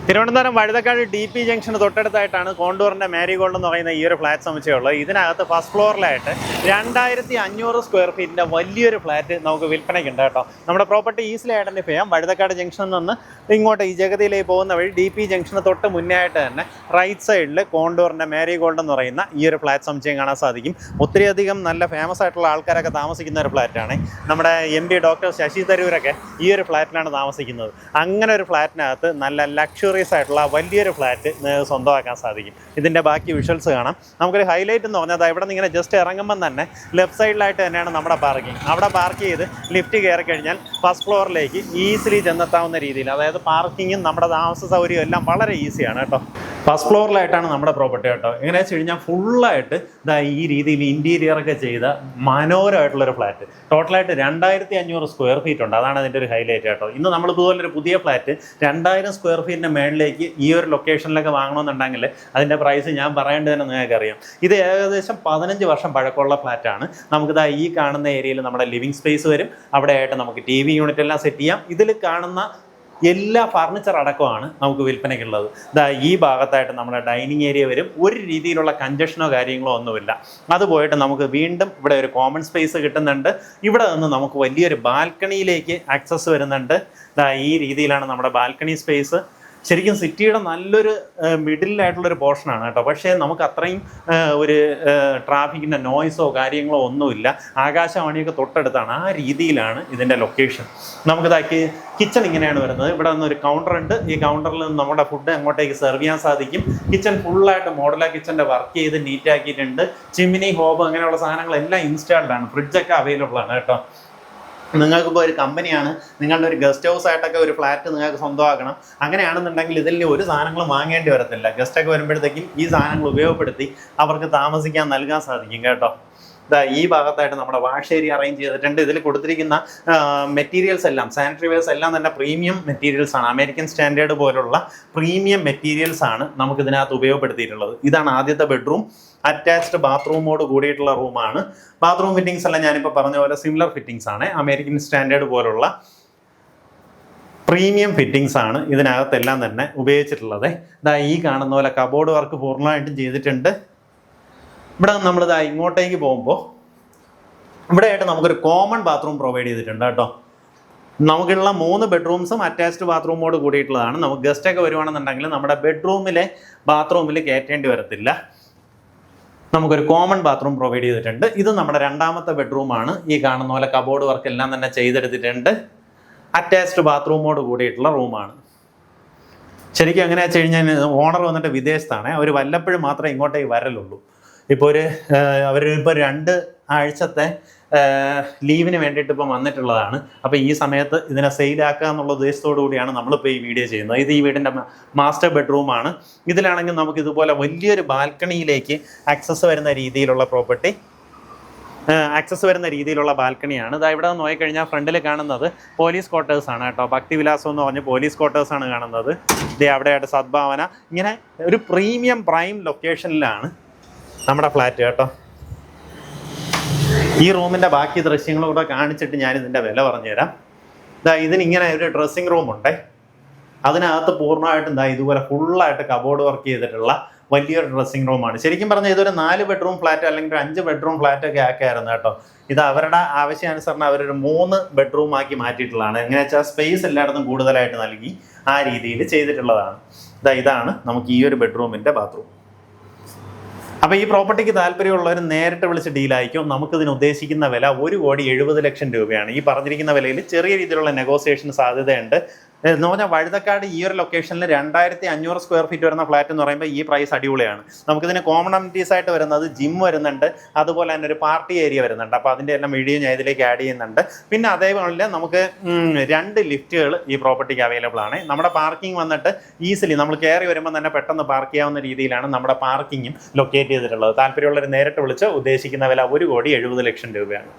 Thiruvananthapuram Vazhuthacaud DP ജംഗ്ഷന് തൊട്ടടുത്തായിട്ടാണ് കോണ്ടൂറിൻ്റെ മാരിഗോൾഡ് എന്ന് പറയുന്ന ഈ ഒരു ഫ്ലാറ്റ് സമുച്ചയമുള്ളത്. ഇതിനകത്ത് ഫസ്റ്റ് ഫ്ലോറിലായിട്ട് 2500 സ്ക്വയർ ഫീറ്റിൻ്റെ വലിയൊരു ഫ്ലാറ്റ് നമുക്ക് വിൽപ്പനയ്ക്കുണ്ട് കേട്ടോ. നമ്മുടെ പ്രോപ്പർട്ടി ഈസിലി ഐഡൻറ്റിഫൈ ചെയ്യാം. വഴുതക്കാട് ജംഗ്ഷനിൽ നിന്ന് ഇങ്ങോട്ട് ഈ ജഗതിയിലേക്ക് പോകുന്ന വഴി DP ജംഗ്ഷന് തൊട്ട് മുന്നേ ആയിട്ട് തന്നെ റൈറ്റ് സൈഡിൽ കോണ്ടൂറിൻ്റെ മാരിഗോൾഡ് എന്ന് പറയുന്ന ഈ ഒരു ഫ്ലാറ്റ് സമുച്ചയം കാണാൻ സാധിക്കും. ഒത്തിരിയധികം നല്ല ഫേമസ് ആയിട്ടുള്ള ആൾക്കാരൊക്കെ താമസിക്കുന്ന ഒരു ഫ്ലാറ്റാണ്. നമ്മുടെ MP ഡോക്ടർ ശശി തരൂരൊക്കെ ഈ ഒരു ഫ്ലാറ്റിലാണ് താമസിക്കുന്നത്. അങ്ങനെ ഒരു ഫ്ലാറ്റിനകത്ത് നല്ല ലക്ഷറി ആയിട്ടുള്ള വലിയൊരു ഫ്ലാറ്റ് സ്വന്തമാക്കാൻ സാധിക്കും. ഇതിൻ്റെ ബാക്കി വിഷ്വൽസ് കാണാം. നമുക്കൊരു ഹൈലൈറ്റ് എന്ന് പറഞ്ഞാൽ ഇവിടെ നിന്ന് ഇങ്ങനെ ജസ്റ്റ് ഇറങ്ങുമ്പം തന്നെ ലെഫ്റ്റ് സൈഡിലായിട്ട് തന്നെയാണ് നമ്മുടെ പാർക്കിംഗ്. അവിടെ പാർക്ക് ചെയ്ത് ലിഫ്റ്റ് കയറി കഴിഞ്ഞാൽ ഫസ്റ്റ് ഫ്ലോറിലേക്ക് ഈസിലി ചെന്നെത്താവുന്ന രീതിയിൽ, അതായത് പാർക്കിങ്ങും നമ്മുടെ താമസ സൗകര്യവും എല്ലാം വളരെ ഈസിയാണ് കേട്ടോ. ഫസ്റ്റ് ഫ്ലോറിലായിട്ടാണ് നമ്മുടെ പ്രോപ്പർട്ടി കേട്ടോ. എങ്ങനെയാ വെച്ച് കഴിഞ്ഞാൽ ഫുള്ളായിട്ട് ഈ രീതിയിൽ ഇൻറ്റീരിയറൊക്കെ ചെയ്ത മനോഹരമായിട്ടുള്ളൊരു ഫ്ലാറ്റ്. ടോട്ടലായിട്ട് 2500 സ്ക്വയർ ഫീറ്റ് ഉണ്ട്. അതാണ് അതിൻ്റെ ഒരു ഹൈലൈറ്റ് കേട്ടോ. ഇന്ന് നമ്മൾ ഇതുപോലൊരു പുതിയ ഫ്ലാറ്റ് 2000 സ്ക്വയർ ഫീറ്റിൻ്റെ മേളിലേക്ക് ഈ ഒരു ലൊക്കേഷനിലൊക്കെ വാങ്ങണമെന്നുണ്ടെങ്കിൽ അതിൻ്റെ പ്രൈസ് ഞാൻ പറയേണ്ടത് തന്നെ നിങ്ങൾക്കറിയാം. ഇത് ഏകദേശം 15 വർഷം പഴക്കമുള്ള ഫ്ലാറ്റാണ്. നമുക്കിതാ ഈ കാണുന്ന ഏരിയയിൽ നമ്മുടെ ലിവിങ് സ്പേസ് വരും. അവിടെ ആയിട്ട് നമുക്ക് TV യൂണിറ്റ് എല്ലാം സെറ്റ് ചെയ്യാം. ഇതിൽ കാണുന്ന എല്ലാ ഫർണിച്ചർ അടക്കമാണ് നമുക്ക് വിൽപ്പനയ്ക്കുള്ളത്. ഈ ഭാഗത്തായിട്ട് നമ്മുടെ ഡൈനിങ് ഏരിയ വരും. ഒരു രീതിയിലുള്ള കഞ്ചക്ഷനോ കാര്യങ്ങളോ ഒന്നുമില്ല. അത് പോയിട്ട് നമുക്ക് വീണ്ടും ഇവിടെ ഒരു കോമൺ സ്പേസ് കിട്ടുന്നുണ്ട്. ഇവിടെ നിന്ന് നമുക്ക് വലിയൊരു ബാൽക്കണിയിലേക്ക് ആക്സസ് വരുന്നുണ്ട്. ഈ രീതിയിലാണ് നമ്മുടെ ബാൽക്കണി സ്പേസ്. ശരിക്കും സിറ്റിയുടെ നല്ലൊരു മിഡിലായിട്ടുള്ളൊരു പോർഷനാണ് കേട്ടോ. പക്ഷേ നമുക്ക് അത്രയും ഒരു ട്രാഫിക്കിൻ്റെ നോയ്സോ കാര്യങ്ങളോ ഒന്നുമില്ല. ആകാശവാണിയൊക്കെ തൊട്ടടുത്താണ്. ആ രീതിയിലാണ് ഇതിൻ്റെ ലൊക്കേഷൻ. നമുക്കിതാക്കി കിച്ചൺ ഇങ്ങനെയാണ് വരുന്നത്. ഇവിടെ നിന്ന് ഒരു കൗണ്ടർ ഉണ്ട്. ഈ കൗണ്ടറിൽ നിന്ന് നമ്മുടെ ഫുഡ് അങ്ങോട്ടേക്ക് സെർവ് ചെയ്യാൻ സാധിക്കും. കിച്ചൺ ഫുള്ളായിട്ട് മോഡുലാർ കിച്ചൻ്റെ വർക്ക് ചെയ്ത് നീറ്റാക്കിയിട്ടുണ്ട്. ചിമ്മിനി, ഹോബ് അങ്ങനെയുള്ള സാധനങ്ങളെല്ലാം ഇൻസ്റ്റാൾഡ് ആണ്. ഫ്രിഡ്ജൊക്കെ അവൈലബിൾ ആണ് കേട്ടോ. നിങ്ങൾക്കിപ്പോൾ ഒരു കമ്പനിയാണ്, നിങ്ങളുടെ ഒരു ഗസ്റ്റ് ഹൗസ് ആയിട്ടൊക്കെ ഒരു ഫ്ലാറ്റ് നിങ്ങൾക്ക് സ്വന്തമാക്കണം. അങ്ങനെയാണെന്നുണ്ടെങ്കിൽ ഇതിൽ ഒരു സാധനങ്ങളും വാങ്ങേണ്ടി വരത്തില്ല. ഗസ്റ്റൊക്കെ വരുമ്പോഴത്തേക്കും ഈ സാധനങ്ങൾ ഉപയോഗപ്പെടുത്തി അവർക്ക് താമസിക്കാൻ നൽകാൻ സാധിക്കും കേട്ടോ. ഈ ഭാഗത്തായിട്ട് നമ്മുടെ വാഷ് ഏരിയ അറേഞ്ച് ചെയ്തിട്ടുണ്ട്. ഇതിൽ കൊടുത്തിരിക്കുന്ന മെറ്റീരിയൽസ് എല്ലാം, സാനിറ്ററി വെയർസ് എല്ലാം തന്നെ പ്രീമിയം മെറ്റീരിയൽസ് ആണ്. അമേരിക്കൻ സ്റ്റാൻഡേർഡ് പോലുള്ള പ്രീമിയം മെറ്റീരിയൽസ് ആണ് നമുക്കിതിനകത്ത് ഉപയോഗപ്പെടുത്തിയിട്ടുള്ളത്. ഇതാണ് ആദ്യത്തെ ബെഡ്റൂം. അറ്റാച്ച്ഡ് ബാത്റൂമോട് കൂടിയിട്ടുള്ള റൂമാണ്. ബാത്റൂം ഫിറ്റിംഗ്സ് എല്ലാം ഞാനിപ്പോൾ പറഞ്ഞ പോലെ സിമിലർ ഫിറ്റിംഗ്സ് ആണ്. അമേരിക്കൻ സ്റ്റാൻഡേർഡ് പോലുള്ള പ്രീമിയം ഫിറ്റിംഗ്സ് ആണ് ഇതിനകത്തെല്ലാം തന്നെ ഉപയോഗിച്ചിട്ടുള്ളത്. ഈ കാണുന്ന പോലെ കബോർഡ് വർക്ക് പൂർണ്ണമായിട്ടും ചെയ്തിട്ടുണ്ട്. ഇവിടെ നമ്മളിതാ ഇങ്ങോട്ടേക്ക് പോകുമ്പോൾ ഇവിടെയായിട്ട് നമുക്കൊരു കോമൺ ബാത്റൂം പ്രൊവൈഡ് ചെയ്തിട്ടുണ്ട് കേട്ടോ. നമുക്കുള്ള 3 ബെഡ്റൂംസും അറ്റാച്ച്ഡ് ബാത്റൂമോട് കൂടിയിട്ടുള്ളതാണ്. നമുക്ക് ഗസ്റ്റൊക്കെ വരുവാണെന്നുണ്ടെങ്കിൽ നമ്മുടെ ബെഡ്റൂമിലെ ബാത്റൂമിൽ കയറ്റേണ്ടി വരത്തില്ല. നമുക്കൊരു കോമൺ ബാത്റൂം പ്രൊവൈഡ് ചെയ്തിട്ടുണ്ട്. ഇത് നമ്മുടെ 2ാമത്തെ ബെഡ്റൂമാണ്. ഈ കാണുന്ന പോലെ കബോർഡ് വർക്ക് എല്ലാം തന്നെ ചെയ്തെടുത്തിട്ടുണ്ട്. അറ്റാച്ച്ഡ് ബാത്റൂമോട് കൂടിയിട്ടുള്ള റൂമാണ്. ശരിക്കും എങ്ങനെയാ വെച്ച് കഴിഞ്ഞാൽ ഓണർ വന്നിട്ട് വിദേശത്താണ്. അവർ വല്ലപ്പോഴും മാത്രമേ ഇങ്ങോട്ടേക്ക് വരലുള്ളൂ. ഇപ്പോൾ അവരിപ്പോൾ 2 ആഴ്ചത്തെ ലീവിന് വേണ്ടിയിട്ട് ഇപ്പം വന്നിട്ടുള്ളതാണ്. അപ്പോൾ ഈ സമയത്ത് ഇതിനെ സെയിലാക്കുക എന്നുള്ള ഉദ്ദേശത്തോടു കൂടിയാണ് നമ്മളിപ്പോൾ ഈ വീഡിയോ ചെയ്യുന്നത്. ഇത് ഈ വീടിൻ്റെ മാസ്റ്റർ ബെഡ്റൂമാണ്. ഇതിലാണെങ്കിൽ നമുക്ക് ഇതുപോലെ വലിയൊരു ബാൽക്കണിയിലേക്ക് ആക്സസ് വരുന്ന രീതിയിലുള്ള ബാൽക്കണിയാണ്. ഇവിടെ നോക്കിക്കഴിഞ്ഞാൽ ഫ്രണ്ടിൽ കാണുന്നത് പോലീസ് ക്വാർട്ടേഴ്സാണ് കേട്ടോ. ഭക്തിവിലാസം എന്ന് പറഞ്ഞ് പോലീസ് ക്വാർട്ടേഴ്സാണ് കാണുന്നത്. അവിടെയായിട്ട് സദ്ഭാവന. ഇങ്ങനെ ഒരു പ്രീമിയം പ്രൈം ലൊക്കേഷനിലാണ് നമ്മുടെ ഫ്ലാറ്റ് കേട്ടോ. ഈ റൂമിൻ്റെ ബാക്കി ദൃശ്യങ്ങളും കൂടെ കാണിച്ചിട്ട് ഞാൻ ഇതിൻ്റെ വില പറഞ്ഞുതരാം. ഇതിനിങ്ങനെ ഒരു ഡ്രസ്സിങ് റൂമുണ്ട്. അതിനകത്ത് പൂർണ്ണമായിട്ടും ഇതുപോലെ ഫുള്ളായിട്ട് കബോർഡ് വർക്ക് ചെയ്തിട്ടുള്ള വലിയൊരു ഡ്രസ്സിങ് റൂമാണ്. ശരിക്കും പറഞ്ഞാൽ ഇതൊരു 4 ബെഡ്റൂം ഫ്ലാറ്റ് അല്ലെങ്കിൽ ഒരു 5 ബെഡ്റൂം ഫ്ലാറ്റൊക്കെ ആക്കിയായിരുന്നു കേട്ടോ. ഇത് അവരുടെ ആവശ്യാനുസരണം അവരൊരു 3 ബെഡ്റൂം ആക്കി മാറ്റിയിട്ടുള്ളതാണ്. എങ്ങനെ വെച്ചാൽ സ്പേസ് എല്ലായിടത്തും കൂടുതലായിട്ട് നൽകി ആ രീതിയിൽ ചെയ്തിട്ടുള്ളതാണ്. ഇതാണ് നമുക്ക് ഈ ഒരു ബെഡ്റൂമിൻ്റെ ബാത്റൂം. അപ്പോൾ ഈ പ്രോപ്പർട്ടിക്ക് താല്പര്യമുള്ളവർ നേരിട്ട് വിളിച്ച് ഡീലായിരിക്കും. നമുക്കിതിന് ഉദ്ദേശിക്കുന്ന വില 1,70,00,000 രൂപയാണ്. ഈ പറഞ്ഞിരിക്കുന്ന വിലയിൽ ചെറിയ രീതിയിലുള്ള നെഗോസിയേഷൻ സാധ്യതയുണ്ട്. എന്ന് പറഞ്ഞാൽ വഴുതക്കാട് ഈ ഒരു ലൊക്കേഷനിൽ 2500 സ്ക്വയർ ഫീറ്റ് വരുന്ന ഫ്ലാറ്റ് എന്ന് പറയുമ്പോൾ ഈ പ്രൈസ് അടിപൊളിയാണ്. നമുക്കിതിന് കോമൺ അമ്യൂണിറ്റീസ് ആയിട്ട് വരുന്നത് ജിം വരുന്നുണ്ട്. അതുപോലെ തന്നെ ഒരു പാർട്ടി ഏരിയ വരുന്നുണ്ട്. അപ്പോൾ അതിൻ്റെ എല്ലാം വീഡിയോ ഞാൻ ഇതിലേക്ക് ആഡ് ചെയ്യുന്നുണ്ട്. പിന്നെ അതേപോലെ നമുക്ക് 2 ലിഫ്റ്റുകൾ ഈ പ്രോപ്പർട്ടിക്ക് അവൈലബിൾ ആണ്. നമ്മുടെ പാർക്കിംഗ് വന്നിട്ട് ഈസിലി നമ്മൾ കയറി വരുമ്പോൾ തന്നെ പെട്ടെന്ന് പാർക്ക് ചെയ്യാവുന്ന രീതിയിലാണ് നമ്മുടെ പാർക്കിങ്ങും ലൊക്കേറ്റ് ചെയ്തിട്ടുള്ളത്. താല്പര്യമുള്ളവർ നേരിട്ട് വിളിച്ച് ഉദ്ദേശിക്കുന്ന വില 1,70,00,000 രൂപയാണ്.